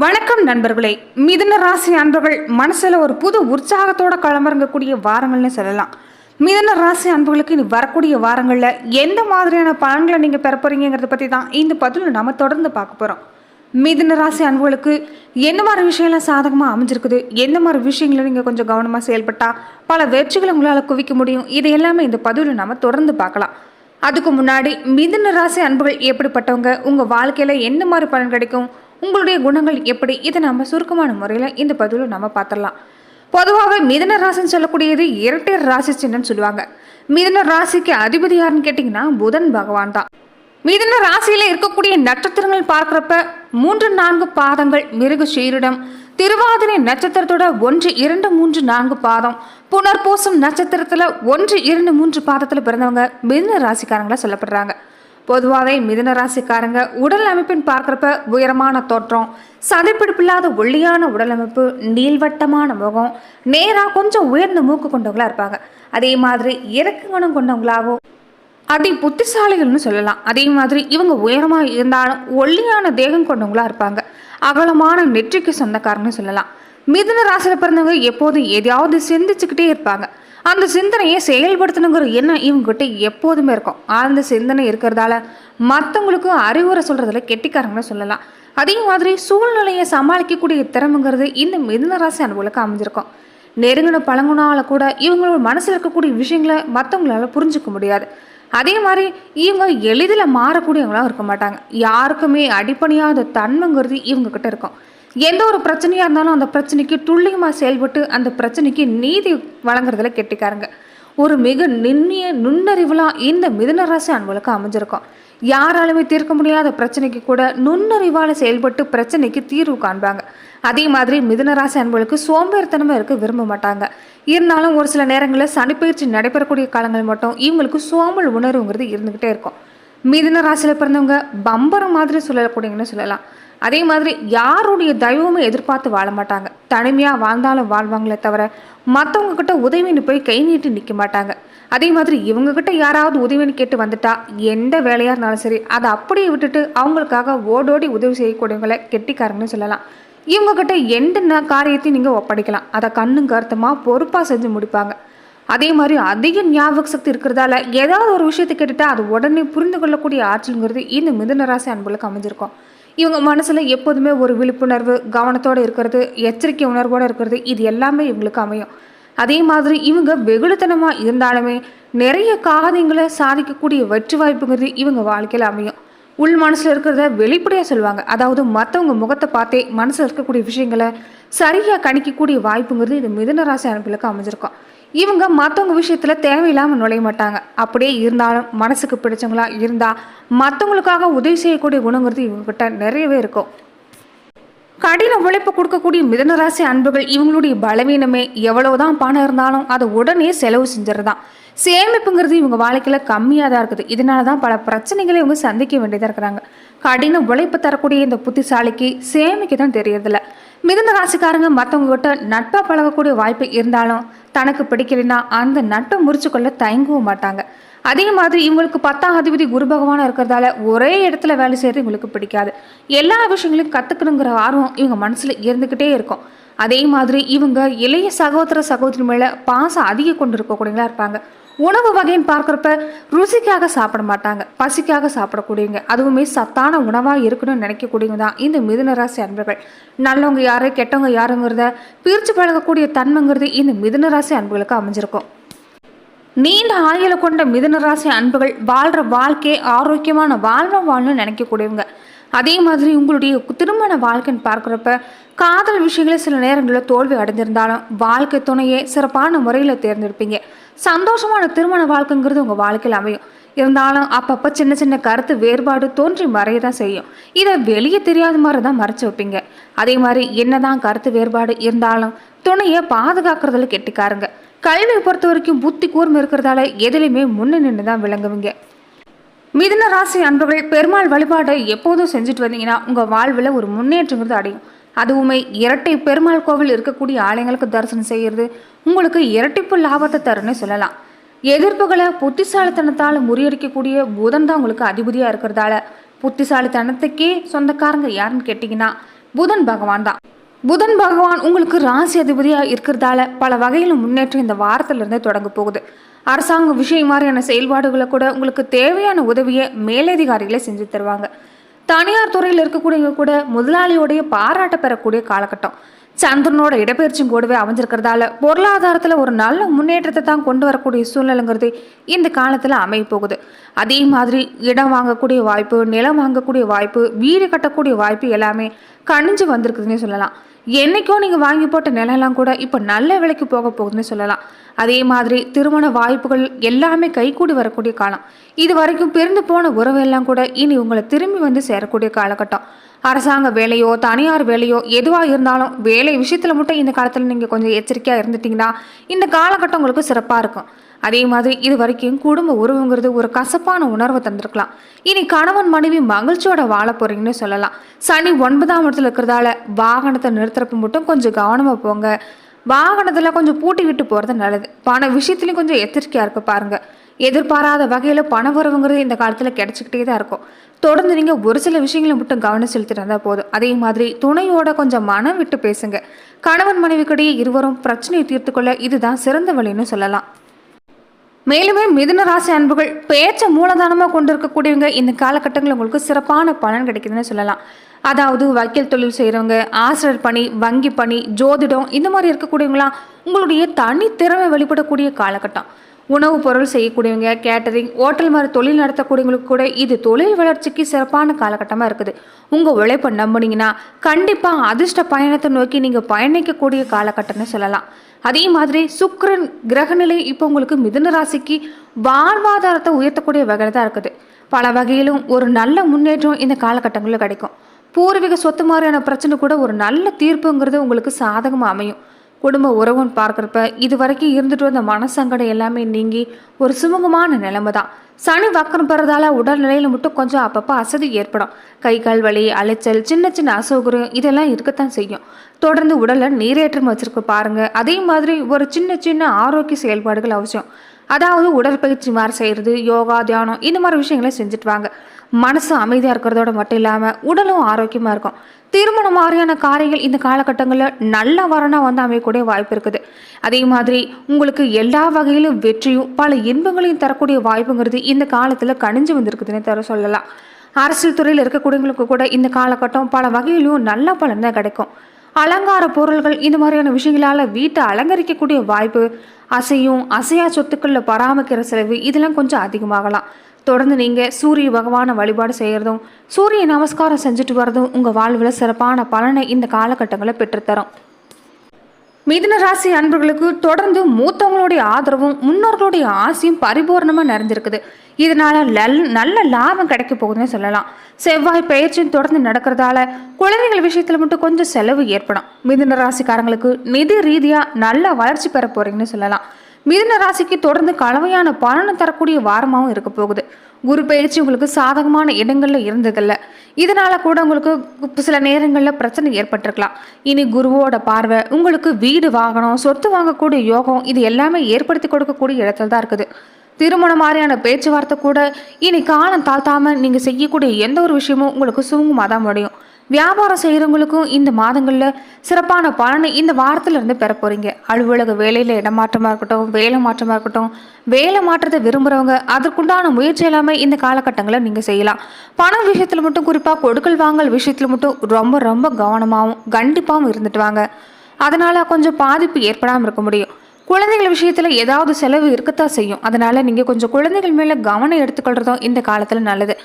வணக்கம் நண்பர்களே. மிதுன ராசி அன்பர்கள் மனசுல ஒரு புது உற்சாகத்தோட களமிறங்கக்கூடிய வாரங்கள்னு சொல்லலாம். மிதுன ராசி அன்பர்களுக்கு இனி வரக்கூடிய வாரங்கள்ல எந்த மாதிரியான பலன்களை நீங்க பெற போறீங்கிறத பத்தி தான் இந்த பதிவில் நம்ம தொடர்ந்து பார்க்க போறோம். மிதுன ராசி அன்பர்களுக்கு என்ன மாதிரி விஷயம்லாம் சாதகமாக அமைஞ்சிருக்குது, எந்த மாதிரி விஷயங்களை நீங்கள் கொஞ்சம் கவனமாக செயல்பட்டா பல வெற்றிகளை உங்களால் குவிக்க முடியும், இது எல்லாமே இந்த பதிவில் நம்ம தொடர்ந்து பார்க்கலாம். அதுக்கு முன்னாடி மிதுன ராசி அன்புகள் எப்படிப்பட்டவங்க, உங்கள் வாழ்க்கையில் என்ன மாதிரி பலன் கிடைக்கும், உங்களுடைய குணங்கள் எப்படி, இதை நம்ம சுருக்கமான முறையில் இந்த பதிவில் நம்ம பார்த்துடலாம். பொதுவாகவே மிதுன ராசின்னு சொல்லக்கூடியது இரட்டையர் ராசி சின்னன்னு சொல்லுவாங்க. மிதுன ராசிக்கு அதிபதி யாருன்னு கேட்டிங்கன்னா புதன் பகவான் தான். மிதுன ராசியில இருக்கக்கூடிய நட்சத்திரங்கள் பார்க்குறப்ப 3-4 பாதங்கள் மிருக சீரிடம், திருவாதிரை நட்சத்திரத்தோட 1, 2, 3, 4 பாதம், புனர்பூசம் நட்சத்திரத்துல 1, 2, 3 பாதத்துல பிறந்தவங்க மிதுன ராசிக்காரங்களா சொல்லப்படுறாங்க. பொதுவாகவே மிதுன ராசிக்காரங்க உடல் அமைப்பின் பார்க்குறப்ப உயரமான தோற்றம், சதைப்பிடிப்பில்லாத ஒல்லியான உடல் அமைப்பு, நீள்வட்டமான முகம், நேராக கொஞ்சம் உயர்ந்த மூக்கு கொண்டவங்களா இருப்பாங்க. அதே மாதிரி இறக்க குணம் கொண்டவங்களாகவும் அதி புத்திசாலிகள்னு சொல்லலாம். அதே மாதிரி இவங்க உயரமாக இருந்தாலும் ஒல்லியான தேகம் கொண்டவங்களா இருப்பாங்க. அகலமான நெற்றிக்கு சொந்தக்காரன்னு சொல்லலாம். மிதுன ராசியில் பிறந்தவங்க எப்போதும் எதையாவது சிந்திச்சுக்கிட்டே இருப்பாங்க. அந்த சிந்தனையை செயல்படுத்தணுங்கிற எண்ணம் இவங்ககிட்ட எப்போதுமே இருக்கும். அந்த சிந்தனை இருக்கிறதால மற்றவங்களுக்கும் அறிவுரை சொல்றதுல கெட்டிக்காரங்கன்னு சொல்லலாம். அதே மாதிரி சூழ்நிலையை சமாளிக்கக்கூடிய திறமைங்கிறது இந்த மிதுன ராசி அனுபவங்களுக்கு அமைஞ்சிருக்கும். நெருங்கின பழங்குனால கூட இவங்களோட மனசில் இருக்கக்கூடிய விஷயங்களை மற்றவங்களால புரிஞ்சுக்க முடியாது. அதே மாதிரி இவங்க எளிதில் மாறக்கூடியவங்களாம் இருக்க மாட்டாங்க. யாருக்குமே அடிப்படையாத தன்மைங்கிறது இவங்க கிட்ட இருக்கும். எந்த ஒரு பிரச்சனையாக இருந்தாலும் அந்த பிரச்சனைக்கு துல்லியமாக செயல்பட்டு அந்த பிரச்சனைக்கு நீதி வழங்குறதுல கெட்டிக்காரங்க. ஒரு மிக நுண்ணறிவுலாம் இந்த மிதுன ராசி அன்புகளுக்கு அமைஞ்சிருக்கும். யாராலுமே தீர்க்க முடியாத பிரச்சனைக்கு கூட நுண்ணறிவால் செயல்பட்டு பிரச்சனைக்கு தீர்வு காண்பாங்க. அதே மாதிரி மிதுன ராசி அன்புகளுக்கு சோம்பேறித்தனமாக இருக்க விரும்ப மாட்டாங்க. இருந்தாலும் ஒரு சில நேரங்களில் சனிப்பயிற்சி நடைபெறக்கூடிய காலங்கள் மட்டும் இவங்களுக்கு சோம்பல் உணர்வுங்கிறது இருந்துக்கிட்டே இருக்கும். மிதுன ராசியில் பிறந்தவங்க பம்பரம் மாதிரி சொல்லக்கூடியங்கன்னு சொல்லலாம். அதே மாதிரி யாருடைய தெய்வமும் எதிர்பார்த்து வாழ மாட்டாங்க. தனிமையாக வாழ்ந்தாலும் வாழ்வாங்களே தவிர மற்றவங்க கிட்ட உதவின்னு போய் கை நீட்டி நிற்க மாட்டாங்க. அதே மாதிரி இவங்ககிட்ட யாராவது உதவின்னு கேட்டு வந்துட்டா எந்த வேலையாக இருந்தாலும் சரி அதை அப்படியே விட்டுட்டு அவங்களுக்காக ஓடோடி உதவி செய்யக்கூடியவங்களை கெட்டிக்காரங்கன்னு சொல்லலாம். இவங்ககிட்ட எந்த காரியத்தையும் நீங்கள் ஒப்படைக்கலாம், அதை கண்ணும் கருத்துமாக பொறுப்பாக செஞ்சு முடிப்பாங்க. அதே மாதிரி அதிக ஞாபக சக்தி இருக்கிறதால ஏதாவது ஒரு விஷயத்தை கேட்டுட்டா அது உடனே புரிந்து கொள்ளக்கூடிய ஆற்றல்ங்கிறது இந்த மிதுன ராசி அன்புகளுக்கு அமைஞ்சிருக்கும். இவங்க மனசில் எப்போதுமே ஒரு விழிப்புணர்வு, கவனத்தோடு இருக்கிறது, எச்சரிக்கை உணர்வோடு இருக்கிறது, இது எல்லாமே இவங்களுக்கு அமையும். அதே மாதிரி இவங்க வெகுளித்தனமாக இருந்தாலுமே நிறைய காரியங்களை சாதிக்கக்கூடிய வெற்றி வாய்ப்புங்கிறது இவங்க வாழ்க்கையில் அமையும். உள் மனசில் இருக்கிறத வெளிப்படையாக சொல்லுவாங்க. அதாவது மற்றவங்க முகத்தை பார்த்தே மனசில் இருக்கக்கூடிய விஷயங்களை சரியாக கணிக்கக்கூடிய வாய்ப்புங்கிறது இது மிதுன ராசி அன்புகளுக்கு அமைஞ்சிருக்கும். இவங்க மற்றவங்க விஷயத்தில் தேவையில்லாமல் நுழைய மாட்டாங்க. அப்படியே இருந்தாலும் மனசுக்கு பிடிச்சவங்களா இருந்தால் மற்றவங்களுக்காக உதவி செய்யக்கூடிய குணங்கிறது இவங்ககிட்ட நிறையவே இருக்கும். கடின உழைப்பு கொடுக்கக்கூடிய மிதுன ராசி அன்புகள் இவங்களுடைய பலவீனமே எவ்வளவுதான் பணம் இருந்தாலும் அதை உடனே செலவு செஞ்சிடறதான். சேமிப்புங்கிறது இவங்க வாழ்க்கையில் கம்மியாக தான் இருக்குது. இதனால தான் பல பிரச்சனைகளை இவங்க சந்திக்க வேண்டியதாக இருக்கிறாங்க. கடின உழைப்பு தரக்கூடிய இந்த புத்திசாலிக்கு சேமிக்க தான் தெரியறதில்ல. மிதுன ராசிக்காரங்க மற்றவங்க கிட்ட நட்பாக பழகக்கூடிய வாய்ப்பு இருந்தாலும் தனக்கு பிடிக்கலைன்னா அந்த நட்பை முறிச்சு கொள்ள தயங்கவும் மாட்டாங்க. அதே மாதிரி இவங்களுக்கு 10ஆம் அதிபதி குரு பகவானாக இருக்கிறதால ஒரே இடத்துல வேலை செய்கிறது இவங்களுக்கு பிடிக்காது. எல்லா விஷயங்களையும் கற்றுக்கணுங்கிற ஆர்வம் இவங்க மனசில் இருந்துக்கிட்டே இருக்கும். அதே மாதிரி இவங்க இளைய சகோதர சகோதரி மேலே பாசம் அதிகம் கொண்டு இருக்கக்கூடியவங்களா இருப்பாங்க. உணவு வகைன்னு பார்க்குறப்ப ருசிக்காக சாப்பிட மாட்டாங்க, பசிக்காக சாப்பிடக்கூடியவங்க. அதுவுமே சத்தான உணவாக இருக்கணும்னு நினைக்கக்கூடியவங்க தான் இந்த மிதுன ராசி அன்பர்கள். நல்லவங்க யாரு கெட்டவங்க யாருங்கிறத பிரித்து பழகக்கூடிய தன்மைங்கிறது இந்த மிதுன ராசி அன்புகளுக்கு அமைஞ்சிருக்கும். நீண்ட ஆயுள கொண்ட மிதுன ராசி அன்புகள் வாழ்கிற வாழ்க்கையை ஆரோக்கியமான வாழணும்னு நினைக்கக்கூடியவங்க. அதே மாதிரி உங்களுடைய திருமண வாழ்க்கைன்னு பார்க்குறப்ப காதல் விஷயங்களே சில நேரங்களில் தோல்வி அடைஞ்சிருந்தாலும் வாழ்க்கை துணையை சிறப்பான முறையில் தேர்ந்தெடுப்பீங்க. சந்தோஷமான திருமண வாழ்க்கைங்கிறது உங்கள் வாழ்க்கையில் அமையும். இருந்தாலும் அப்பப்போ சின்ன சின்ன கருத்து வேறுபாடு தோன்றி மறைய தான் செய்யும். இதை வெளியே தெரியாத மாதிரி தான் மறைச்சி வைப்பீங்க. அதே மாதிரி என்னதான் கருத்து வேறுபாடு இருந்தாலும் துணையை பாதுகாக்கிறதுல கெட்டிக்காருங்க. கல்வியை பொறுத்த வரைக்கும் புத்தி கூர்மை இருக்கிறதால எதுலையுமே முன்ன நின்று தான் விளங்குவீங்க. மிதுன ராசி அன்பர்கள் பெருமாள் வழிபாடை எப்போதும் செஞ்சுட்டு வந்தீங்கன்னா உங்கள் வாழ்வில் ஒரு முன்னேற்றங்கிறது அடையும். அதுவுமே இரட்டை பெருமாள் கோவில் இருக்கக்கூடிய ஆலயங்களுக்கு தரிசனம் செய்கிறது உங்களுக்கு இரட்டிப்பு லாபத்தை தருன்னு சொல்லலாம். எதிர்ப்புகளை புத்திசாலித்தனத்தால் முறியடிக்கக்கூடிய புதன் தான் உங்களுக்கு அதிபதியாக இருக்கிறதால புத்திசாலித்தனத்துக்கே சொந்தக்காரங்க யாருன்னு கேட்டிங்கன்னா புதன் பகவான் தான். புதன் பகவான் உங்களுக்கு ராசி அதிபதியாக இருக்கிறதால பல வகையில் முன்னேற்றம் இந்த வாரத்திலிருந்தே தொடங்க போகுது. அரசாங்க விஷயம் மாதிரியான செயல்பாடுகளை கூட உங்களுக்கு தேவையான உதவியை மேலதிகாரிகளை செஞ்சு தருவாங்க. தனியார் துறையில் இருக்கக்கூடியவங்க கூட முதலாளியோடைய பாராட்ட பெறக்கூடிய காலகட்டம். சந்திரனோட இடப்பெயர்ச்சியும் கூடவே அமைஞ்சிருக்கிறதால பொருளாதாரத்தில் ஒரு நல்ல முன்னேற்றத்தை தான் கொண்டு வரக்கூடிய சூழ்நிலைங்கிறது இந்த காலத்தில் அமைய போகுது. அதே மாதிரி இடம் வாங்கக்கூடிய வாய்ப்பு, நிலம் வாங்கக்கூடிய வாய்ப்பு, வீடு கட்டக்கூடிய வாய்ப்பு எல்லாமே கணிஞ்சு வந்திருக்குதுன்னே சொல்லலாம். என்னைக்கோ நீங்கள் வாங்கி போட்ட நிலம்லாம் கூட இப்போ நல்ல விலைக்கு போக போகுதுன்னு சொல்லலாம். அதே மாதிரி திருமண வாய்ப்புகள் எல்லாமே கைகூடி வரக்கூடிய காலம். இது வரைக்கும் பிரிந்து போன உறவெல்லாம் கூட இனி உங்களை திரும்பி வந்து சேரக்கூடிய காலகட்டம். அரசாங்க வேலையோ தனியார் வேலையோ எதுவாக இருந்தாலும் வேலை விஷயத்தில் மட்டும் இந்த காலத்தில் நீங்கள் கொஞ்சம் எச்சரிக்கையாக இருந்துட்டிங்கன்னா இந்த காலகட்டம் உங்களுக்கு சிறப்பாக இருக்கும். அதே மாதிரி இது வரைக்கும் குடும்ப உறவுங்கிறது ஒரு கசப்பான உணர்வை தந்திருக்கலாம். இனி கணவன் மனைவி மகிழ்ச்சியோட வாழ போறீங்கன்னு சொல்லலாம். சனி 9ஆம் இடத்துல இருக்கிறதால வாகனத்தை நிறுத்துறப்ப மட்டும் கொஞ்சம் கவனமாக போங்க. வாகனத்தில் கொஞ்சம் பூட்டி விட்டு போகிறது நல்லது. பண விஷயத்துலையும் கொஞ்சம் எச்சரிக்கையாக இருக்க பாருங்கள். எதிர்பாராத வகையில் பண வரவுங்கிறது இந்த காலத்தில் கிடைச்சிக்கிட்டே தான் இருக்கும். தொடர்ந்து நீங்கள் ஒரு சில விஷயங்களை மட்டும் கவனம் செலுத்திட்டு இருந்தால் போதும். அதே மாதிரி துணையோட கொஞ்சம் மனம் விட்டு பேசுங்க. கணவன் மனைவிக்கிடையே இருவரும் பிரச்சனையை தீர்த்துக்கொள்ள இதுதான் சிறந்த வழின்னு சொல்லலாம். மேலுமே மிதுன ராசி அன்புகள் பேச்சை மூலதனமாக கொண்டு இருக்கக்கூடியவங்க இந்த காலகட்டங்களில் உங்களுக்கு சிறப்பான பலன் கிடைக்குதுன்னு சொல்லலாம். அதாவது வக்கீல் தொழில் செய்கிறவங்க, ஆசிரியர் பணி, வங்கி பணி, ஜோதிடம் இந்த மாதிரி இருக்கக்கூடியவங்களாம் உங்களுடைய தனித்திறமை வெளிப்படக்கூடிய காலகட்டம். உணவுப் பொருள் செய்யக்கூடியவங்க, கேட்டரிங், ஹோட்டல் மாதிரி தொழில் நடத்தக்கூடியவங்களுக்கு கூட இது தொழில் வளர்ச்சிக்கு சிறப்பான காலகட்டமாக இருக்குது. உங்கள் உழைப்பை நம்பினீங்கன்னா கண்டிப்பாக அதிர்ஷ்ட பயணத்தை நோக்கி நீங்கள் பயணிக்கக்கூடிய காலகட்டம்னு சொல்லலாம். அதே மாதிரி சுக்கிரன் கிரகநிலை இப்போ உங்களுக்கு மிதுன ராசிக்கு வாழ்வாதாரத்தை உயர்த்தக்கூடிய வகையில் தான் இருக்குது. பல வகையிலும் ஒரு நல்ல முன்னேற்றம் இந்த காலகட்டங்களில் கிடைக்கும். பூர்வீக சொத்து மாதிரியான பிரச்சனை கூட ஒரு நல்ல தீர்ப்புங்கிறது உங்களுக்கு சாதகமாக அமையும். குடும்ப உறவுன்னு பார்க்குறப்ப இது வரைக்கும் இருந்துட்டு வந்த மனசங்கடம் எல்லாமே நீங்கி ஒரு சுமூகமான நிலைமை தான். சனி வக்கரம் பெறதால உடல்நிலையில் மட்டும் கொஞ்சம் அப்பப்போ அசதி ஏற்படும். கை கால் வலி, அலைச்சல், சின்ன சின்ன அசௌகரியம் இதெல்லாம் இருக்கத்தான் செய்யும். தொடர்ந்து உடலை நீரேற்றம் வச்சிருக்க பாருங்க. அதே மாதிரி ஒரு சின்ன சின்ன ஆரோக்கிய செயல்பாடுகள் அவசியம். அதாவது உடற்பயிற்சி மாதிரி செய்கிறது, யோகா, தியானம் இந்த மாதிரி விஷயங்களை செஞ்சுட்டு வாங்க. மனசு அமைதியாக இருக்கிறதோட மட்டும் இல்லாமல் உடலும் ஆரோக்கியமாக இருக்கும். திருமணம் மாதிரியான காரியங்கள் இந்த காலகட்டங்களில் நல்ல வரனாக வந்து அமையக்கூடிய வாய்ப்பு இருக்குது. அதே மாதிரி உங்களுக்கு எல்லா வகையிலும் வெற்றியும் பல இன்பங்களையும் தரக்கூடிய வாய்ப்புங்கிறது இந்த காலத்தில் கணிஞ்சு வந்திருக்குதுன்னு தர சொல்லலாம். அரசியல் துறையில் இருக்கக்கூடியவங்களுக்கு கூட இந்த காலகட்டம் பல வகையிலும் நல்ல பலன் தான் கிடைக்கும். அலங்கார பொருள்கள் இந்த மாதிரியான விஷயங்களால் வீட்டை அலங்கரிக்கக்கூடிய வாய்ப்பு, அசையும் அசையா சொத்துக்களில் பராமரிக்கிற செலவு இதெல்லாம் கொஞ்சம் அதிகமாகலாம். தொடர்ந்து நீங்கள் சூரிய பகவானை வழிபாடு செய்கிறதும் சூரிய நமஸ்காரம் செஞ்சுட்டு வர்றதும் உங்கள் வாழ்வில் சிறப்பான பலனை இந்த காலகட்டங்களில் பெற்றுத்தரும். மிதுன ராசி அன்பர்களுக்கு தொடர்ந்து மூத்தவங்களுடைய ஆதரவும் முன்னோர்களுடைய ஆசையும் பரிபூர்ணமாக நிறைஞ்சிருக்குது. இதனால நல்ல லாபம் கிடைக்க போகுதுன்னு சொல்லலாம். செவ்வாய் பயிற்சியும் தொடர்ந்து நடக்கிறதால குழந்தைகள் விஷயத்தில் மட்டும் கொஞ்சம் செலவு ஏற்படும். மிதுன ராசிக்காரங்களுக்கு நிதி ரீதியாக நல்ல வளர்ச்சி பெற போறீங்கன்னு சொல்லலாம். மிதுன ராசிக்கு தொடர்ந்து கலவையான பலனை தரக்கூடிய வாரமாகவும் இருக்க போகுது. குரு பயிற்சி உங்களுக்கு சாதகமான இடங்கள்ல இருந்ததில்ல. இதனால கூட உங்களுக்கு சில நேரங்களில் பிரச்சனை ஏற்பட்டிருக்கலாம். இனி குருவோட பார்வை உங்களுக்கு வீடு, வாகனம், சொத்து வாங்கக்கூடிய யோகம் இது எல்லாமே ஏற்படுத்தி கொடுக்கக்கூடிய இடத்துல தான் இருக்குது. திருமணம் மாதிரியான பேச்சுவார்த்தை கூட இனி காலம் தாழ்த்தாம நீங்க செய்யக்கூடிய எந்த ஒரு விஷயமும் உங்களுக்கு சுமூகமாக தான் முடியும். வியாபாரம் செய்கிறவங்களுக்கும் இந்த மாதங்களில் சிறப்பான பலனை இந்த வாரத்திலிருந்து பெற போகிறீங்க. அலுவலக வேலையில் இடமாற்றமாக இருக்கட்டும், வேலை மாற்றமாக இருக்கட்டும், வேலை மாற்றத்தை விரும்புகிறவங்க அதற்குண்டான முயற்சி எல்லாமே இந்த காலகட்டங்களில் நீங்கள் செய்யலாம். பணம் விஷயத்தில் மட்டும் குறிப்பாக கொடுக்கல் வாங்கல் விஷயத்தில் மட்டும் ரொம்ப ரொம்ப கவனமாகவும் கண்டிப்பாகவும் இருந்துட்டு வாங்க. அதனால் கொஞ்சம் பாதிப்பு ஏற்படாமல் இருக்க முடியும். குழந்தைகள் விஷயத்தில் ஏதாவது செலவு இருக்கத்தான் செய்யும். அதனால் நீங்கள் கொஞ்சம் குழந்தைகள் மேலே கவனம் எடுத்துக்கொள்றதும் இந்த காலத்தில் நல்லது.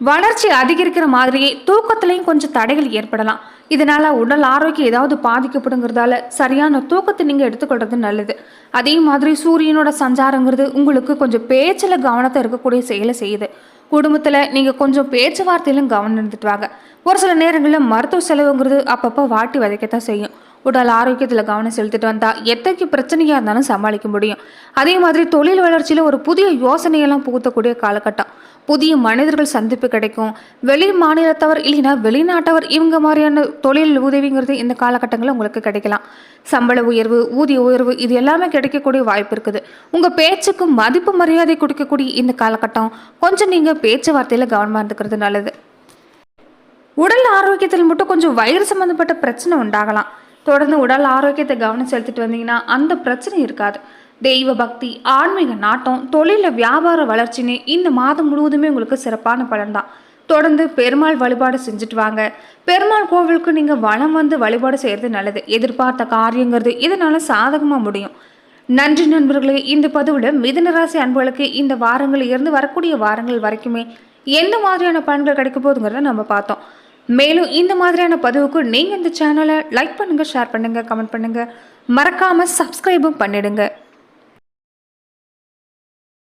வளர்ச்சி அதிகரிக்கிற மாதிரியே தூக்கத்திலையும் கொஞ்சம் தடைகள் ஏற்படலாம். இதனால உடல் ஆரோக்கியம் ஏதாவது பாதிக்கப்படுங்கிறதால சரியான தூக்கத்தை நீங்கள் எடுத்துக்கொள்றது நல்லது. அதே மாதிரி சூரியனோட சஞ்சாரங்கிறது உங்களுக்கு கொஞ்சம் பேச்சில் கவனத்தை இருக்கக்கூடிய செயலை செய்யுது. குடும்பத்தில் நீங்கள் கொஞ்சம் பேச்சுவார்த்தையிலும் கவனம் இருந்துட்டு வாங்க. ஒரு சில நேரங்களில் மருத்துவ செலவுங்கிறது அப்பப்போ வாட்டி வதைக்கத்தான் செய்யும். உடல் ஆரோக்கியத்தில் கவனம் செலுத்திட்டு வந்தால் எத்தகைய பிரச்சனையாக இருந்தாலும் சமாளிக்க முடியும். அதே மாதிரி தொழில் வளர்ச்சியில் ஒரு புதிய யோசனையெல்லாம் புகுத்தக்கூடிய காலகட்டம். புதிய மனிதர்கள் சந்திப்பு கிடைக்கும். வெளி மாநிலத்தவர் இல்லைன்னா வெளிநாட்டவர் இவங்க மாதிரியான தொழில் உதவிங்கிறது இந்த காலகட்டங்களில் உங்களுக்கு கிடைக்கலாம். சம்பள உயர்வு, ஊதிய உயர்வு இது எல்லாமே கிடைக்கக்கூடிய வாய்ப்பு இருக்குது. உங்கள் பேச்சுக்கு மதிப்பு மரியாதை கொடுக்கக்கூடிய இந்த காலகட்டம் கொஞ்சம் நீங்கள் பேச்சுவார்த்தையில் கவனமாக இருந்துக்கிறது நல்லது. உடல் ஆரோக்கியத்தில் மட்டும் கொஞ்சம் வயிறு சம்மந்தப்பட்ட பிரச்சனை உண்டாகலாம். தொடர்ந்து உடல் ஆரோக்கியத்தை கவனம் செலுத்திட்டு வந்தீங்கன்னா அந்த பிரச்சனை இருக்காது. தெய்வ பக்தி, ஆன்மீக நாட்டம், தொழிலில் வியாபார வளர்ச்சின்னு இந்த மாதம் முழுவதுமே உங்களுக்கு சிறப்பான பலன் தான். தொடர்ந்து பெருமாள் வழிபாடு செஞ்சுட்டு வாங்க. பெருமாள் கோவிலுக்கு நீங்கள் வலம் வந்து வழிபாடு செய்கிறது நல்லது. எதிர்பார்த்த காரியங்கிறது இதனால சாதகமாக முடியும். நன்றி நண்பர்களே. இந்த பதிவில் மிதுன ராசி அன்புகளுக்கு இந்த வாரங்களில் இருந்து வரக்கூடிய வாரங்கள் வரைக்குமே எந்த மாதிரியான பலன்கள் கிடைக்க போகுதுங்கிறத நம்ம பார்த்தோம். மேலும் இந்த மாதிரியான பதிவுக்கு நீங்கள் இந்த சேனலை லைக் பண்ணுங்கள், ஷேர் பண்ணுங்கள், கமெண்ட் பண்ணுங்கள், மறக்காமல் சப்ஸ்கிரைபும் பண்ணிடுங்க.